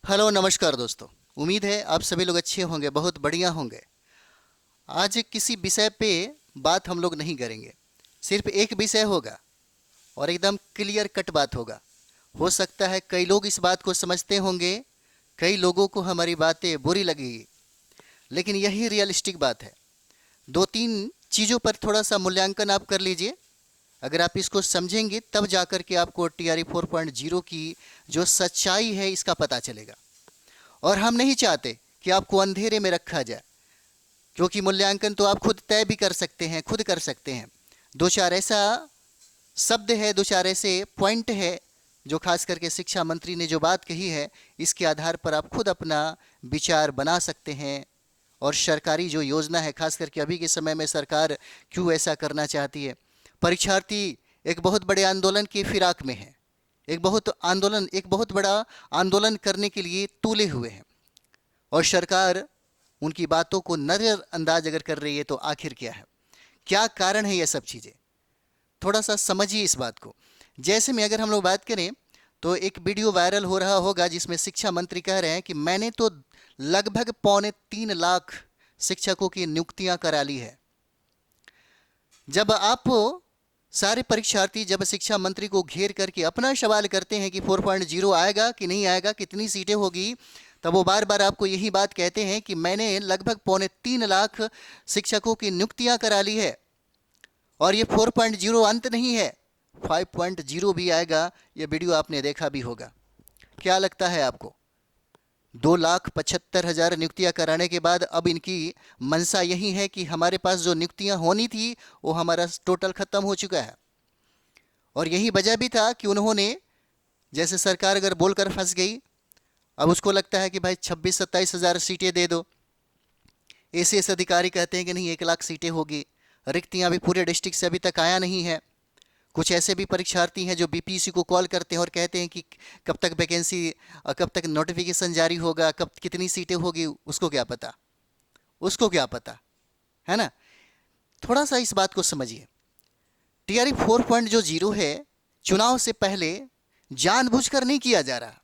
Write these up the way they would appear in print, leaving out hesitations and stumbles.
Hello नमस्कार दोस्तों। उम्मीद है आप सभी लोग अच्छे होंगे, बहुत बढ़िया होंगे। आज किसी विषय पे बात हम लोग नहीं करेंगे। सिर्फ एक विषय होगा और एकदम क्लियर कट बात होगा। हो सकता है कई लोग इस बात को समझते होंगे, कई लोगों को हमारी बातें बुरी लगेगी, लेकिन यही रियलिस्टिक बात है। दो तीन चीज़ों पर थोड़ा सा मूल्यांकन आप कर लीजिए। अगर आप इसको समझेंगे तब जाकर के आपको टीआरई 4.0 की जो सच्चाई है इसका पता चलेगा। और हम नहीं चाहते कि आपको अंधेरे में रखा जाए, क्योंकि मूल्यांकन तो आप खुद तय भी कर सकते हैं, खुद कर सकते हैं। दो चार ऐसा शब्द है, दो चार ऐसे पॉइंट है जो खास करके शिक्षा मंत्री ने जो बात कही है, इसके आधार पर आप खुद अपना विचार बना सकते हैं। और सरकारी जो योजना है, खास करके अभी के समय में सरकार क्यों ऐसा करना चाहती है। परीक्षार्थी एक बहुत बड़े आंदोलन की फिराक में है, एक बहुत बड़ा आंदोलन करने के लिए तुले हुए हैं, और सरकार उनकी बातों को नज़रअंदाज अगर कर रही है तो आखिर क्या है, क्या कारण है ये सब चीज़ें। थोड़ा सा समझिए इस बात को। जैसे में अगर हम लोग बात करें तो एक वीडियो वायरल हो रहा होगा जिसमें शिक्षा मंत्री कह रहे हैं कि मैंने तो लगभग 2.25 लाख शिक्षकों की नियुक्तियां करा ली है। जब आप सारे परीक्षार्थी जब शिक्षा मंत्री को घेर करके अपना सवाल करते हैं कि 4.0 आएगा कि नहीं आएगा, कितनी सीटें होगी, तब वो बार बार आपको यही बात कहते हैं कि मैंने लगभग 2.25 लाख शिक्षकों की नियुक्तियां करा ली है। और ये 4.0 अंत नहीं है, 5.0 भी आएगा। ये वीडियो आपने देखा भी होगा। क्या लगता है आपको? 2,75,000 नियुक्तियां कराने के बाद अब इनकी मंशा यही है कि हमारे पास जो नियुक्तियां होनी थी वो हमारा टोटल खत्म हो चुका है। और यही वजह भी था कि उन्होंने, जैसे सरकार अगर बोलकर फंस गई, अब उसको लगता है कि भाई 26-27 हज़ार सीटें दे दो। एसीएस अधिकारी कहते हैं कि नहीं, 1 लाख सीटें होगी। रिक्तियां भी पूरे डिस्ट्रिक्ट से अभी तक आया नहीं है। कुछ ऐसे भी परीक्षार्थी हैं जो बीपीएससी को कॉल करते हैं और कहते हैं कि कब तक वैकेंसी, कब तक नोटिफिकेशन जारी होगा, कब कितनी सीटें होगी, उसको क्या पता, उसको क्या पता, है ना। थोड़ा सा इस बात को समझिए। टीआरई 4.0 है, चुनाव से पहले जानबूझकर नहीं किया जा रहा।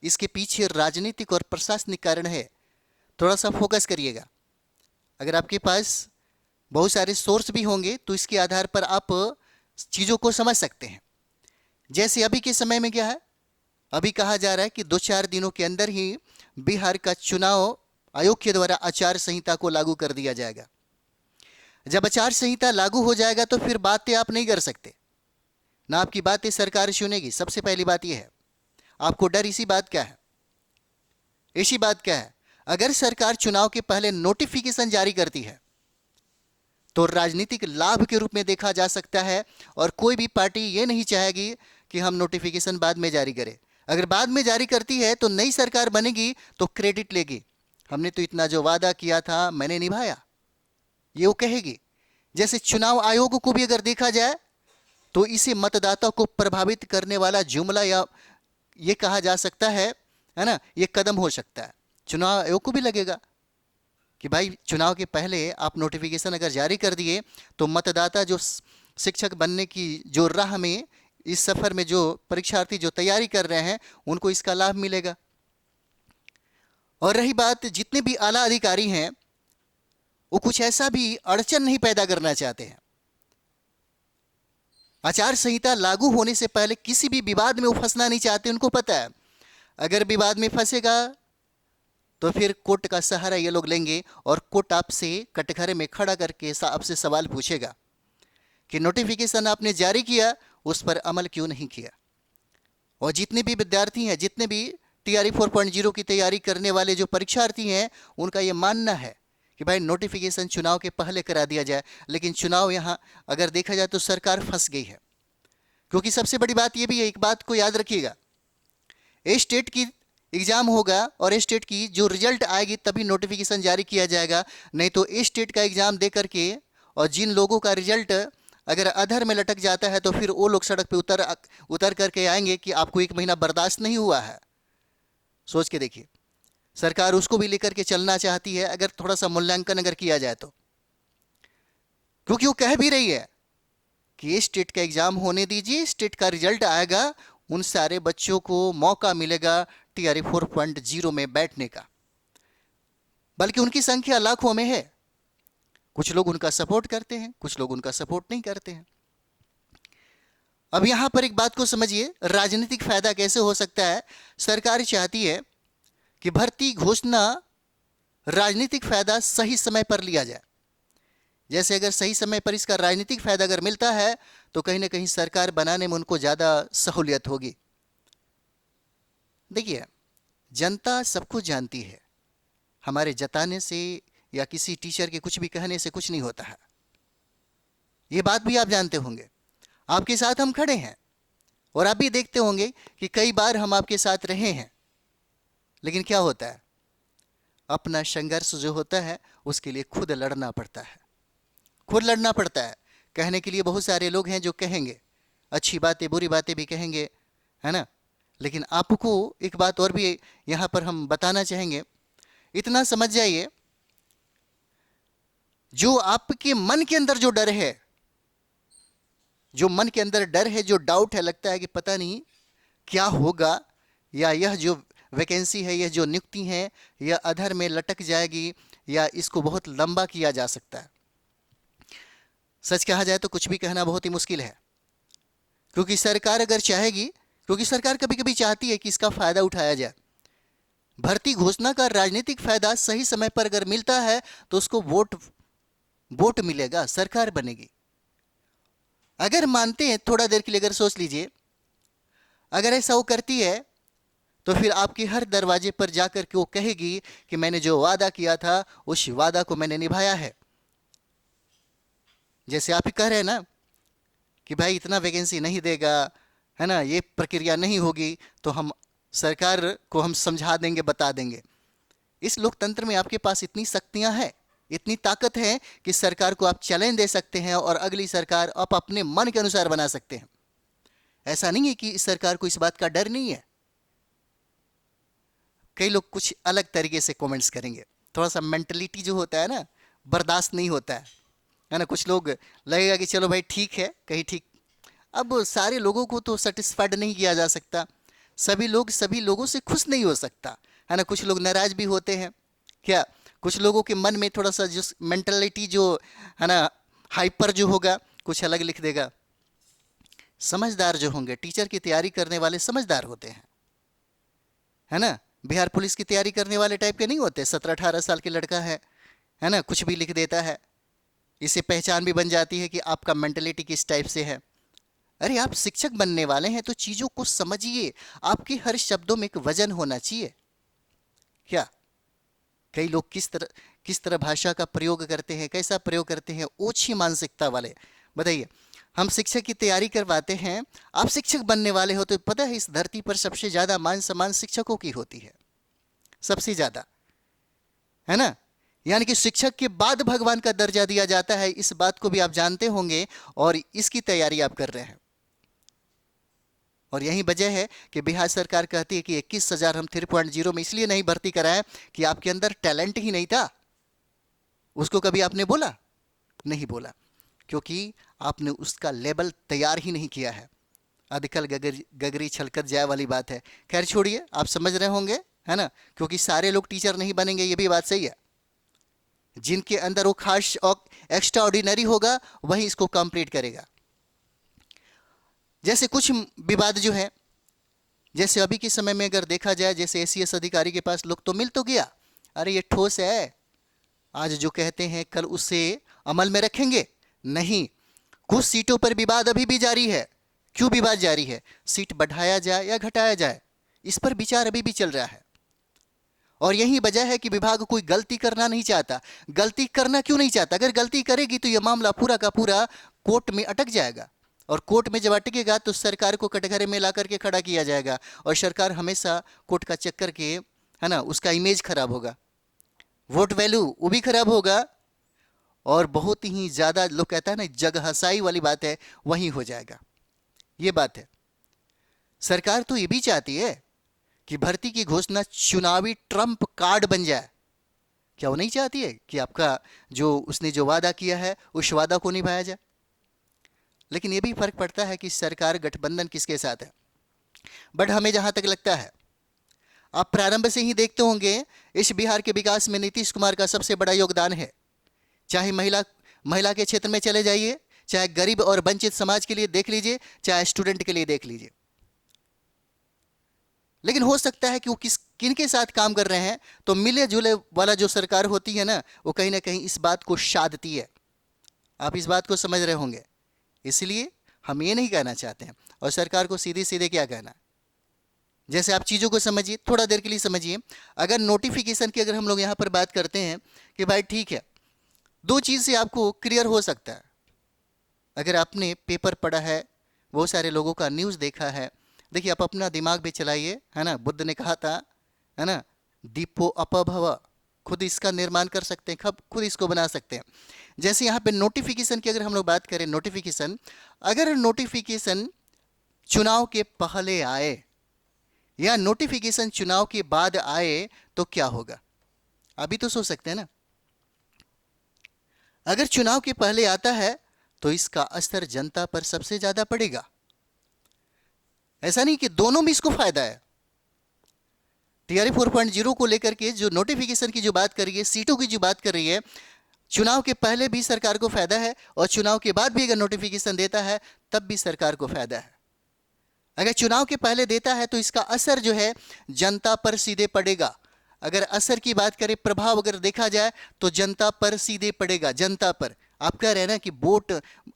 इसके पीछे राजनीतिक और प्रशासनिक कारण है। थोड़ा सा फोकस करिएगा। अगर आपके पास बहुत सारे सोर्स भी होंगे तो इसके आधार पर आप चीज़ों को समझ सकते हैं। जैसे अभी के समय में क्या है, अभी कहा जा रहा है कि 2-4 दिनों के अंदर ही बिहार का चुनाव आयोग के द्वारा आचार संहिता को लागू कर दिया जाएगा। जब आचार संहिता लागू हो जाएगा तो फिर बातें आप नहीं कर सकते, ना आपकी बातें सरकार सुनेगी। सबसे पहली बात यह है, आपको डर इसी बात क्या है, इसी बात क्या है, अगर सरकार चुनाव के पहले नोटिफिकेशन जारी करती है तो राजनीतिक लाभ के रूप में देखा जा सकता है। और कोई भी पार्टी ये नहीं चाहेगी कि हम नोटिफिकेशन बाद में जारी करें। अगर बाद में जारी करती है तो नई सरकार बनेगी तो क्रेडिट लेगी, हमने तो इतना जो वादा किया था मैंने निभाया, ये वो कहेगी। जैसे चुनाव आयोग को भी अगर देखा जाए तो इसे मतदाता को प्रभावित करने वाला जुमला या ये कहा जा सकता है ना, ये कदम हो सकता है। चुनाव आयोग को भी लगेगा कि भाई चुनाव के पहले आप नोटिफिकेशन अगर जारी कर दिए तो मतदाता जो शिक्षक बनने की जो राह में, इस सफ़र में जो परीक्षार्थी जो तैयारी कर रहे हैं, उनको इसका लाभ मिलेगा। और रही बात, जितने भी आला अधिकारी हैं वो कुछ ऐसा भी अड़चन नहीं पैदा करना चाहते हैं। आचार संहिता लागू होने से पहले किसी भी विवाद में वो फंसना नहीं चाहते। उनको पता है अगर विवाद में फंसेगा तो फिर कोर्ट का सहारा ये लोग लेंगे और कोर्ट आपसे कटघरे में खड़ा करके आपसे सवाल पूछेगा कि नोटिफिकेशन आपने जारी किया, उस पर अमल क्यों नहीं किया। और जितने भी विद्यार्थी हैं, जितने भी टीआरई 4.0 की तैयारी करने वाले जो परीक्षार्थी हैं, उनका ये मानना है कि भाई नोटिफिकेशन चुनाव के पहले करा दिया जाए। लेकिन चुनाव यहाँ अगर देखा जाए तो सरकार फंस गई है। क्योंकि सबसे बड़ी बात ये भी है, एक बात को याद रखिएगा, स्टेट की एग्ज़ाम होगा और स्टेट की जो रिजल्ट आएगी तभी नोटिफिकेशन जारी किया जाएगा। नहीं तो स्टेट का एग्ज़ाम दे करके और जिन लोगों का रिजल्ट अगर अधर में लटक जाता है तो फिर वो लोग सड़क पे उतर करके आएंगे कि आपको 1 महीना बर्दाश्त नहीं हुआ है। सोच के देखिए, सरकार उसको भी लेकर के चलना चाहती है अगर थोड़ा सा मूल्यांकन अगर किया जाए तो। क्योंकि वो कह भी रही है कि स्टेट का एग्ज़ाम होने दीजिए, स्टेट का रिजल्ट आएगा, उन सारे बच्चों को मौका मिलेगा टीआरई 4.0 में बैठने का, बल्कि उनकी संख्या लाखों में है। कुछ लोग उनका सपोर्ट करते हैं, कुछ लोग उनका सपोर्ट नहीं करते हैं। अब यहां पर एक बात को समझिए, राजनीतिक फायदा कैसे हो सकता है। सरकार चाहती है कि भर्ती घोषणा राजनीतिक फायदा सही समय पर लिया जाए। जैसे अगर सही समय पर इसका राजनीतिक फायदा अगर मिलता है तो कहीं ना कहीं सरकार बनाने में उनको ज़्यादा सहूलियत होगी। देखिए, जनता सब कुछ जानती है, हमारे जताने से या किसी टीचर के कुछ भी कहने से कुछ नहीं होता है। ये बात भी आप जानते होंगे। आपके साथ हम खड़े हैं और आप भी देखते होंगे कि कई बार हम आपके साथ रहे हैं, लेकिन क्या होता है, अपना संघर्ष जो होता है उसके लिए खुद लड़ना पड़ता है, खुद लड़ना पड़ता है। कहने के लिए बहुत सारे लोग हैं जो कहेंगे, अच्छी बातें बुरी बातें भी कहेंगे, है ना। लेकिन आपको एक बात और भी यहाँ पर हम बताना चाहेंगे, इतना समझ जाइए, जो आपके मन के अंदर जो डर है, जो मन के अंदर डर है, जो डाउट है, लगता है कि पता नहीं क्या होगा, या यह जो वैकेंसी है, यह जो नियुक्ति है, यह अधर में लटक जाएगी या इसको बहुत लंबा किया जा सकता है। सच कहा जाए तो कुछ भी कहना बहुत ही मुश्किल है, क्योंकि सरकार अगर चाहेगी, क्योंकि सरकार कभी कभी चाहती है कि इसका फायदा उठाया जाए। भर्ती घोषणा का राजनीतिक फायदा सही समय पर अगर मिलता है तो उसको वोट मिलेगा, सरकार बनेगी। अगर मानते हैं, थोड़ा देर के लिए अगर सोच लीजिए, अगर ऐसा वो करती है तो फिर आपके हर दरवाजे पर जाकर के वो कहेगी कि मैंने जो वादा किया था उस वादा को मैंने निभाया है। जैसे आप ही कह रहे हैं ना कि भाई इतना वैकेंसी नहीं देगा, है ना, ये प्रक्रिया नहीं होगी, तो हम सरकार को हम समझा देंगे, बता देंगे। इस लोकतंत्र में आपके पास इतनी शक्तियां हैं, इतनी ताकत है कि सरकार को आप चैलेंज दे सकते हैं और अगली सरकार आप अपने मन के अनुसार बना सकते हैं। ऐसा नहीं है कि इस सरकार को इस बात का डर नहीं है। कई लोग कुछ अलग तरीके से कमेंट्स करेंगे, थोड़ा सा मेंटलिटी जो होता है ना, बर्दाश्त नहीं होता है ना। कुछ लोग लगेगा कि चलो भाई ठीक है, कहीं ठीक। अब सारे लोगों को तो सेटिस्फाइड नहीं किया जा सकता, सभी लोगों से खुश नहीं हो सकता, है ना। कुछ लोग नाराज भी होते हैं, क्या कुछ लोगों के मन में थोड़ा सा जो मेंटलिटी जो है ना, हाइपर जो होगा, कुछ अलग लिख देगा। समझदार जो होंगे, टीचर की तैयारी करने वाले समझदार होते हैं, है ना। बिहार पुलिस की तैयारी करने वाले टाइप के नहीं होते, 17-18 साल के लड़का है ना, कुछ भी लिख देता है। इससे पहचान भी बन जाती है कि आपका मेंटलिटी किस टाइप से है। अरे आप शिक्षक बनने वाले हैं तो चीज़ों को समझिए, आपके हर शब्दों में एक वजन होना चाहिए। क्या कई लोग किस तरह भाषा का प्रयोग करते हैं, कैसा प्रयोग करते हैं, ओछी मानसिकता वाले। बताइए, हम शिक्षक की तैयारी करवाते हैं, आप शिक्षक बनने वाले हो तो पता है इस धरती पर सबसे ज़्यादा मान सम्मान शिक्षकों की होती है, सबसे ज़्यादा, है ना। यानी कि शिक्षक के बाद भगवान का दर्जा दिया जाता है, इस बात को भी आप जानते होंगे और इसकी तैयारी आप कर रहे हैं। और यही वजह है कि बिहार सरकार कहती है कि 21,000 हम 3.0 में इसलिए नहीं भर्ती कराएं कि आपके अंदर टैलेंट ही नहीं था। उसको कभी आपने बोला? नहीं बोला, क्योंकि आपने उसका लेवल तैयार ही नहीं किया है। अधकल गगरी छलकत जाए वाली बात है। खैर छोड़िए, आप समझ रहे होंगे, है ना, क्योंकि सारे लोग टीचर नहीं बनेंगे, ये भी बात सही है। जिनके अंदर वो खास और एक्स्ट्रा ऑर्डिनरी होगा वही इसको कंप्लीट करेगा। जैसे कुछ विवाद जो है, जैसे अभी के समय में अगर देखा जाए, जैसे एसीएस अधिकारी के पास लोग तो मिल तो गया, अरे ये ठोस है, आज जो कहते हैं कल उसे अमल में रखेंगे नहीं। कुछ सीटों पर विवाद अभी भी जारी है। क्यों विवाद जारी है? सीट बढ़ाया जाए या घटाया जाए, इस पर विचार अभी भी चल रहा है। और यही वजह है कि विभाग कोई गलती करना नहीं चाहता। गलती करना क्यों नहीं चाहता? अगर गलती करेगी तो यह मामला पूरा का पूरा कोर्ट में अटक जाएगा, और कोर्ट में जब अटकेगा तो सरकार को कटघरे में ला करके खड़ा किया जाएगा, और सरकार हमेशा कोर्ट का चक्कर के, है ना, उसका इमेज खराब होगा, वोट वैल्यू वो भी खराब होगा, और बहुत ही ज़्यादा लोग कहता है ना जगहसाई वाली बात है, वही हो जाएगा। ये बात है। सरकार तो ये भी चाहती है कि भर्ती की घोषणा चुनावी ट्रम्प कार्ड बन जाए। क्या वो नहीं चाहती है कि आपका जो उसने जो वादा किया है उस वादा को निभाया जाए? लेकिन ये भी फर्क पड़ता है कि सरकार गठबंधन किसके साथ है। बट हमें जहाँ तक लगता है, आप प्रारंभ से ही देखते होंगे इस बिहार के विकास में नीतीश कुमार का सबसे बड़ा योगदान है। चाहे महिला के क्षेत्र में चले जाइए, चाहे गरीब और वंचित समाज के लिए देख लीजिए, चाहे स्टूडेंट के लिए देख लीजिए। लेकिन हो सकता है कि वो किनके साथ काम कर रहे हैं, तो मिले जुले वाला जो सरकार होती है ना, वो कहीं ना कहीं इस बात को शादती है। आप इस बात को समझ रहे होंगे। इसलिए हम ये नहीं कहना चाहते हैं, और सरकार को सीधे सीधे क्या कहना। जैसे आप चीज़ों को समझिए, थोड़ा देर के लिए समझिए। अगर नोटिफिकेशन की अगर हम लोग यहाँ पर बात करते हैं कि भाई ठीक है, दो चीज़ से आपको क्लियर हो सकता है। अगर आपने पेपर पढ़ा है, बहुत सारे लोगों का न्यूज़ देखा है, देखिए आप अपना दिमाग भी चलाइए, है ना। बुद्ध ने कहा था, है ना, दीपो अपभव, खुद इसका निर्माण कर सकते हैं, खुद इसको बना सकते हैं। जैसे यहाँ पे नोटिफिकेशन की अगर हम लोग बात करें, नोटिफिकेशन, अगर नोटिफिकेशन चुनाव के पहले आए या नोटिफिकेशन चुनाव के बाद आए तो क्या होगा, अभी तो सोच सकते हैं ना। अगर चुनाव के पहले आता है तो इसका असर जनता पर सबसे ज्यादा पड़ेगा। ऐसा नहीं कि दोनों में इसको फायदा है। टीआरए 4.0 को लेकर के जो नोटिफिकेशन की जो बात कर रही है, सीटों की जो बात कर रही है, चुनाव के पहले भी सरकार को फायदा है, और चुनाव के बाद भी अगर नोटिफिकेशन देता है तब भी सरकार को फायदा है। अगर चुनाव के पहले देता है तो इसका असर जो है जनता पर सीधे पड़ेगा। अगर असर की बात करें, प्रभाव अगर देखा जाए तो जनता पर सीधे पड़ेगा, जनता पर। आप कह रहे हैं ना कि वोट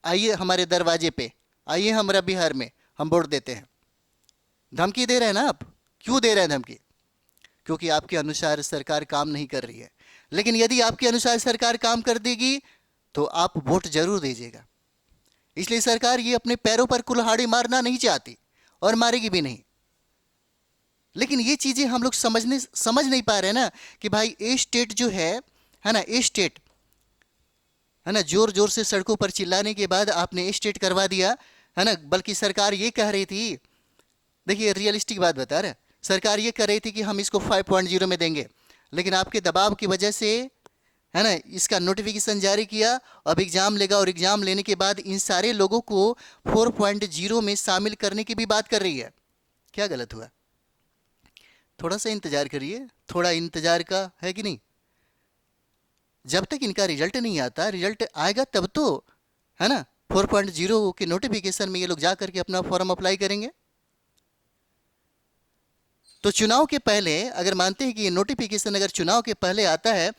आइए हमारे दरवाजे पे, आइए हमारा बिहार में, हम वोट देते हैं। धमकी दे रहे हैं ना आप। क्यों दे रहे हैं धमकी? क्योंकि आपके अनुसार सरकार काम नहीं कर रही है। लेकिन यदि आपके अनुसार सरकार काम कर देगी तो आप वोट जरूर दीजिएगा। इसलिए सरकार ये अपने पैरों पर कुल्हाड़ी मारना नहीं चाहती और मारेगी भी नहीं। लेकिन ये चीजें हम लोग समझ नहीं पा रहे ना कि भाई ए स्टेट जो है ना, ए स्टेट है ना, जोर जोर से सड़कों पर चिल्लाने के बाद आपने ए स्टेट करवा दिया, है ना। बल्कि सरकार ये कह रही थी, देखिए रियलिस्टिक बात बता रहे, सरकार ये कह रही थी कि हम इसको 5.0 में देंगे, लेकिन आपके दबाव की वजह से, है ना, इसका नोटिफिकेशन जारी किया। अब एग्जाम लेगा और एग्जाम लेने के बाद इन सारे लोगों को 4.0 में शामिल करने की भी बात कर रही है। क्या गलत हुआ? थोड़ा सा इंतजार करिए, थोड़ा इंतजार का है कि नहीं। जब तक इनका रिजल्ट नहीं आता, रिजल्ट आएगा तब तो, है ना, 4.0 के नोटिफिकेशन में ये लोग जा करके अपना फॉर्म अप्लाई करेंगे। तो चुनाव के पहले अगर मानते हैं कि ये नोटिफिकेशन अगर चुनाव के पहले आता है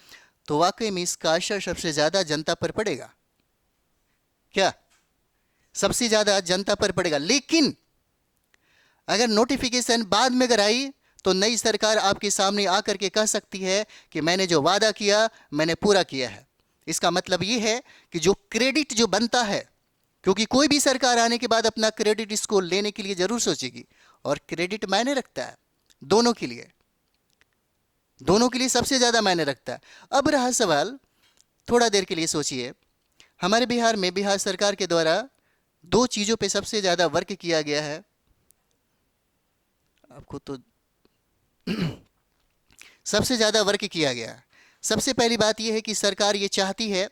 तो वाकई में इसका असर सबसे ज्यादा जनता पर पड़ेगा। क्या? सबसे ज्यादा जनता पर पड़ेगा। लेकिन अगर नोटिफिकेशन बाद में अगर आई तो नई सरकार आपके सामने आकर के कह सकती है कि मैंने जो वादा किया मैंने पूरा किया है। इसका मतलब ये है कि जो क्रेडिट जो बनता है, क्योंकि कोई भी सरकार आने के बाद अपना क्रेडिट इसको लेने के लिए जरूर सोचेगी, और क्रेडिट मायने रखता है दोनों के लिए, दोनों के लिए सबसे ज्यादा मायने रखता है। अब रहा सवाल, थोड़ा देर के लिए सोचिए, हमारे बिहार में बिहार सरकार के द्वारा दो चीजों पे सबसे ज्यादा वर्क किया गया है। आपको तो सबसे ज्यादा वर्क किया गया है। सबसे पहली बात यह है कि सरकार ये चाहती है,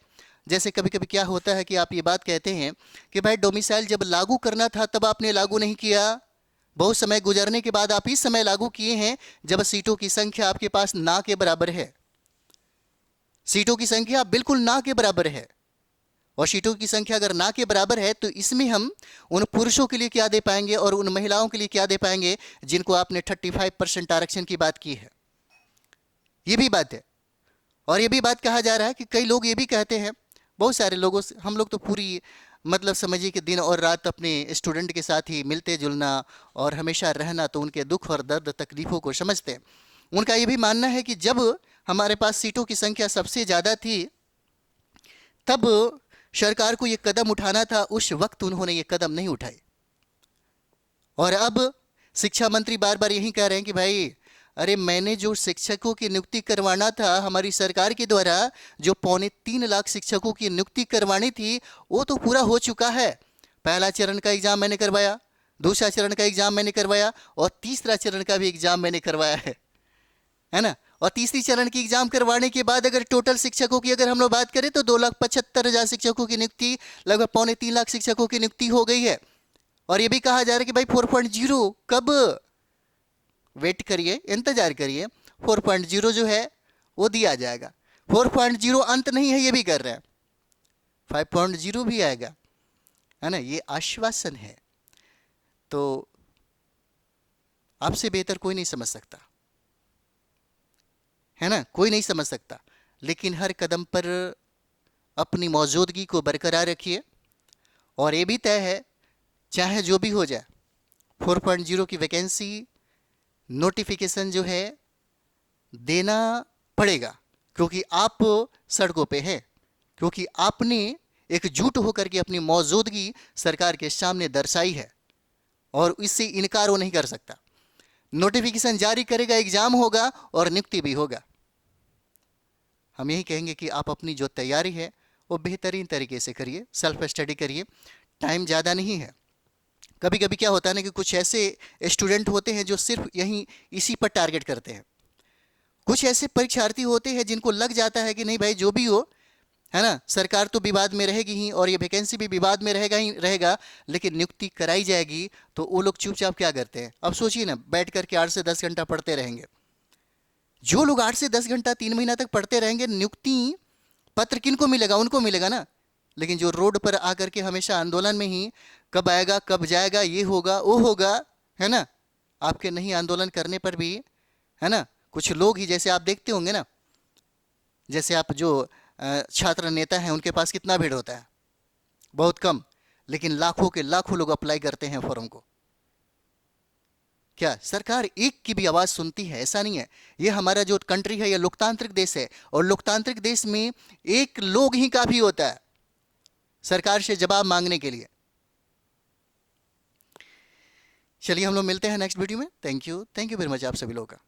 जैसे कभी कभी क्या होता है कि आप ये बात कहते हैं कि भाई डोमिसाइल जब लागू करना था तब आपने लागू नहीं किया, बहुत समय गुजरने के बाद आप इस समय लागू किए हैं जब सीटों की संख्या आपके पास ना के बराबर है। सीटों की संख्या बिल्कुल ना के बराबर है, और सीटों की संख्या अगर ना के बराबर है तो इसमें हम उन पुरुषों के लिए क्या दे पाएंगे और उन महिलाओं के लिए क्या दे पाएंगे जिनको आपने 35% आरक्षण की बात की है। ये भी बात है। और ये भी बात कहा जा रहा है कि कई लोग ये भी कहते हैं, बहुत सारे लोगों से, हम लोग तो पूरी मतलब समझिए कि दिन और रात अपने स्टूडेंट के साथ ही मिलते जुलना और हमेशा रहना, तो उनके दुख और दर्द तकलीफ़ों को समझते हैं। उनका ये भी मानना है कि जब हमारे पास सीटों की संख्या सबसे ज़्यादा थी तब सरकार को ये कदम उठाना था, उस वक्त उन्होंने ये कदम नहीं उठाए। और अब शिक्षा मंत्री बार बार यही कह रहे हैं कि भाई अरे मैंने जो शिक्षकों की नियुक्ति करवाना था हमारी सरकार के द्वारा, जो 3.25 लाख शिक्षकों की नियुक्ति करवानी थी वो तो पूरा हो चुका है। पहला चरण का एग्जाम मैंने करवाया, दूसरा चरण का एग्जाम मैंने करवाया, और तीसरा चरण का भी एग्जाम मैंने करवाया है ना। और तीसरी चरण की एग्जाम करवाने के बाद अगर टोटल शिक्षकों की अगर हम लोग बात करें तो 2,75,000 शिक्षकों की नियुक्ति, लगभग 3.25 लाख शिक्षकों की नियुक्ति हो गई है। और ये भी कहा जा रहा है कि भाई 4.0 कब, वेट करिए, इंतजार करिए, 4.0 जो है वो दिया जाएगा। 4.0 अंत नहीं है, ये भी कर रहे हैं, 5.0 भी आएगा, है ना, ये आश्वासन है। तो आपसे बेहतर कोई नहीं समझ सकता, है ना, कोई नहीं समझ सकता। लेकिन हर कदम पर अपनी मौजूदगी को बरकरार रखिए, और ये भी तय है चाहे जो भी हो जाए, 4.0 की वैकेंसी नोटिफिकेशन जो है देना पड़ेगा, क्योंकि आप सड़कों पे हैं, क्योंकि आपने एकजुट होकर के अपनी मौजूदगी सरकार के सामने दर्शाई है, और इससे इनकार वो नहीं कर सकता। नोटिफिकेशन जारी करेगा, एग्जाम होगा और नियुक्ति भी होगा। हम यही कहेंगे कि आप अपनी जो तैयारी है वो बेहतरीन तरीके से करिए, सेल्फ स्टडी करिए, टाइम ज़्यादा नहीं है। कभी कभी क्या होता है ना कि कुछ ऐसे स्टूडेंट होते हैं जो सिर्फ यहीं इसी पर टारगेट करते हैं। कुछ ऐसे परीक्षार्थी होते हैं जिनको लग जाता है कि नहीं भाई जो भी हो, है ना, सरकार तो विवाद में रहेगी ही और ये वैकेंसी भी विवाद में रहेगा ही रहेगा, लेकिन नियुक्ति कराई जाएगी तो वो लोग चुपचाप क्या करते हैं। अब सोचिए ना, बैठ करके 8 से 10 घंटा पढ़ते रहेंगे। जो लोग 8 से 10 घंटा 3 महीना तक पढ़ते रहेंगे, नियुक्ति पत्र किनको मिलेगा, उनको मिलेगा ना। लेकिन जो रोड पर आकर के हमेशा आंदोलन में ही कब आएगा कब जाएगा, ये होगा वो होगा, है ना, आपके नहीं आंदोलन करने पर भी, है ना, कुछ लोग ही, जैसे आप देखते होंगे ना, जैसे आप जो छात्र नेता हैं उनके पास कितना भीड़ होता है, बहुत कम, लेकिन लाखों के लाखों लोग अप्लाई करते हैं फॉर्म को। क्या सरकार एक की भी आवाज़ सुनती है? ऐसा नहीं है। ये हमारा जो कंट्री है ये लोकतांत्रिक देश है, और लोकतांत्रिक देश में एक लोग ही काफ़ी होता है सरकार से जवाब मांगने के लिए। चलिए हम लोग मिलते हैं नेक्स्ट वीडियो में। थैंक यू वेरी मच आप सभी लोगों का।